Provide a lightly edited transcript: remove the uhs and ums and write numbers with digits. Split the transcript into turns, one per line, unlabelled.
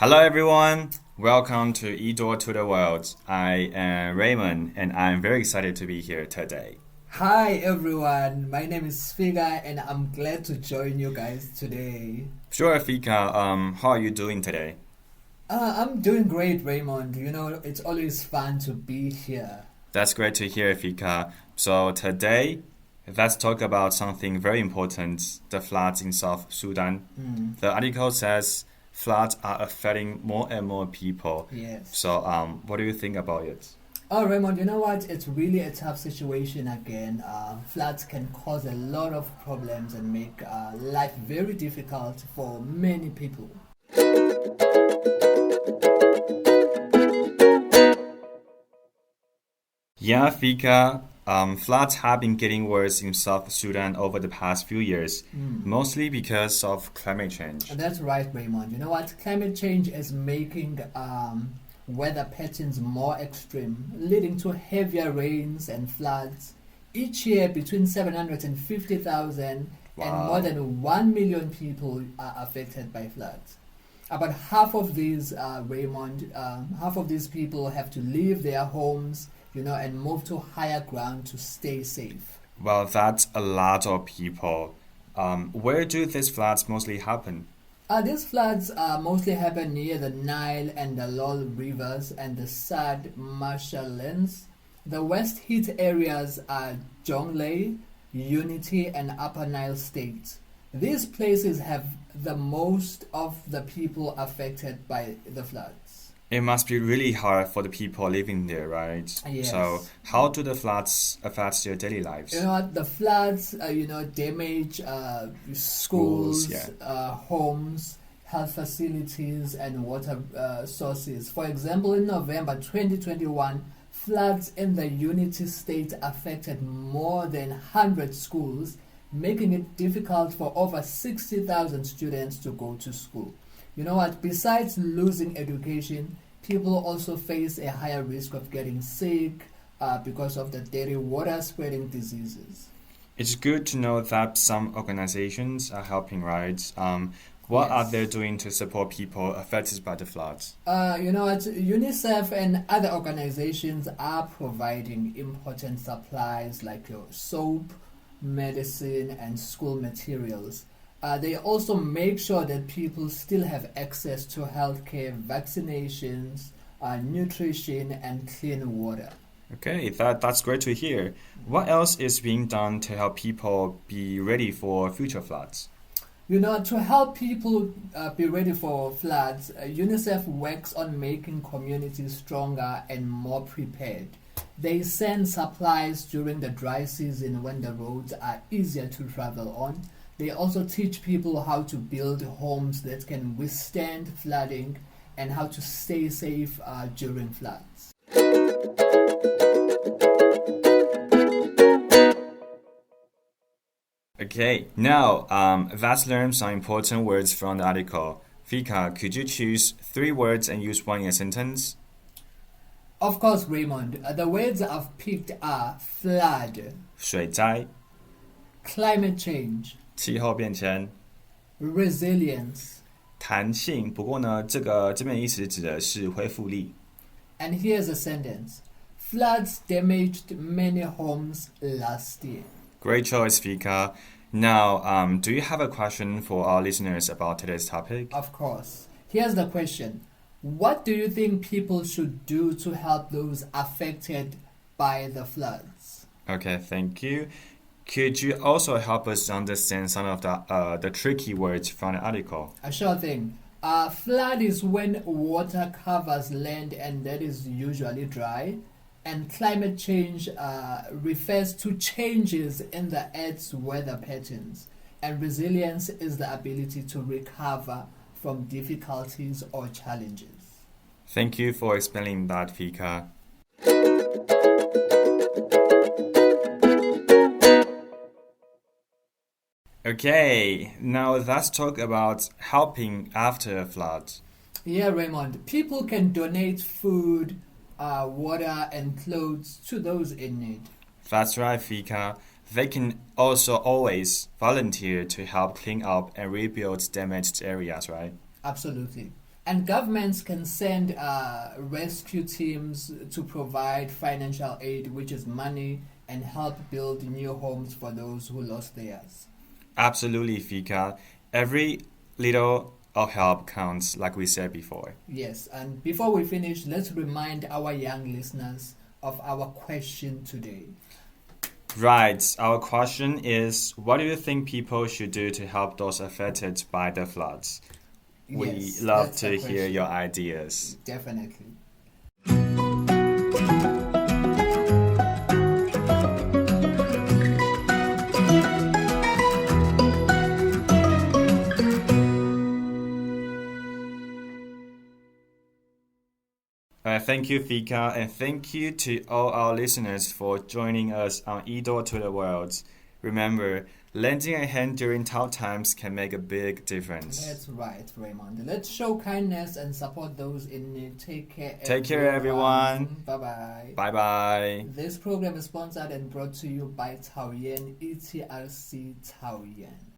Hello everyone, welcome to eDoor to the World. I am Raymond and I'm very excited to be here today.
Hi everyone, my name is Fika and I'm glad to join you guys today.
Sure, Fika, how are you doing today?
I'm doing great, Raymond. You know, it's always fun to be here.
That's great to hear, Fika. So today, let's talk about something very important, the floods in South Sudan. The article says floods are affecting more and more people.
Yes.
So what do you think about it?
Oh, Raymond, you know what? It's really a tough situation again. Floods can cause a lot of problems and make life very difficult for many people.
Yeah, Fika, floods have been getting worse in South Sudan over the past few years, mostly because of climate change.
That's right, Raymond. You know what? Climate change is making weather patterns more extreme, leading to heavier rains and floods. Each year, between 750,000 and more than 1 million people are affected by floods. About half of these, half of these people have to leave their homes, and move to higher ground to stay safe.
Well, that's a lot of people. Where do these floods mostly happen?
These floods mostly happen near the Nile and the Lol rivers and the Sad marshlands. The worst hit areas are Jonglei, Unity, and Upper Nile states. These places have the most of the people affected by the floods.
It must be really hard for the people living there, right?
Yes.
So how do the floods affect their daily lives?
You know what? The floods, damage schools, homes, health facilities, and water sources. For example, in November 2021, floods in the Unity state affected more than 100 schools, making it difficult for over 60,000 students to go to school. You know what? Besides losing education, people also face a higher risk of getting sick because of the dirty water spreading diseases.
It's good to know that some organizations are helping, right? What are they doing to support people affected by the floods?
You know what? UNICEF and other organizations are providing important supplies like soap, medicine, and school materials. They also make sure that people still have access to healthcare, vaccinations, nutrition, and clean water.
Okay, that's great to hear. What else is being done to help people be ready for future floods?
To help people be ready for floods, UNICEF works on making communities stronger and more prepared. They send supplies during the dry season when the roads are easier to travel on. They also teach people how to build homes that can withstand flooding and how to stay safe during floods.
Okay, now let's learn some important words from the article. Fika, could you choose 3 words and use one in a sentence?
Of course, Raymond. The words I've picked are flood,
水灾
climate change,
气候变迁
resilience.
弹性，不过呢，这边的意思指的是恢复力。
And here's a sentence. Floods damaged many homes last year.
Great choice, Fika. Now, do you have a question for our listeners about today's topic?
Of course. Here's the question. What do you think people should do to help those affected by the floods?
Okay, thank you. Could you also help us understand some of the tricky words from the article?
A sure thing. Flood is when water covers land and that is usually dry. And climate change refers to changes in the Earth's weather patterns. And resilience is the ability to recover from difficulties or challenges.
Thank you for explaining that, Fika. Okay, now let's talk about helping after a flood.
Yeah, Raymond. People can donate food, water, and clothes to those in need.
That's right, Fika. They can also always volunteer to help clean up and rebuild damaged areas, right?
Absolutely. And governments can send rescue teams to provide financial aid, which is money, and help build new homes for those who lost theirs.
Absolutely, Fika. Every little of help counts, like we said before.
Yes, and before we finish, let's remind our young listeners of our question today.
Right. Our question is, what do you think people should do to help those affected by the floods? We love to hear your ideas.
Definitely.
Thank you, Fika, and thank you to all our listeners for joining us on eDoor to the World. Remember, lending a hand during tough times can make a big difference.
That's right, Raymond. Let's show kindness and support those in need. Take care, everyone.
Take care, everyone.
Bye-bye.
Bye-bye.
This program is sponsored and brought to you by Taoyuan, ETRC Taoyuan.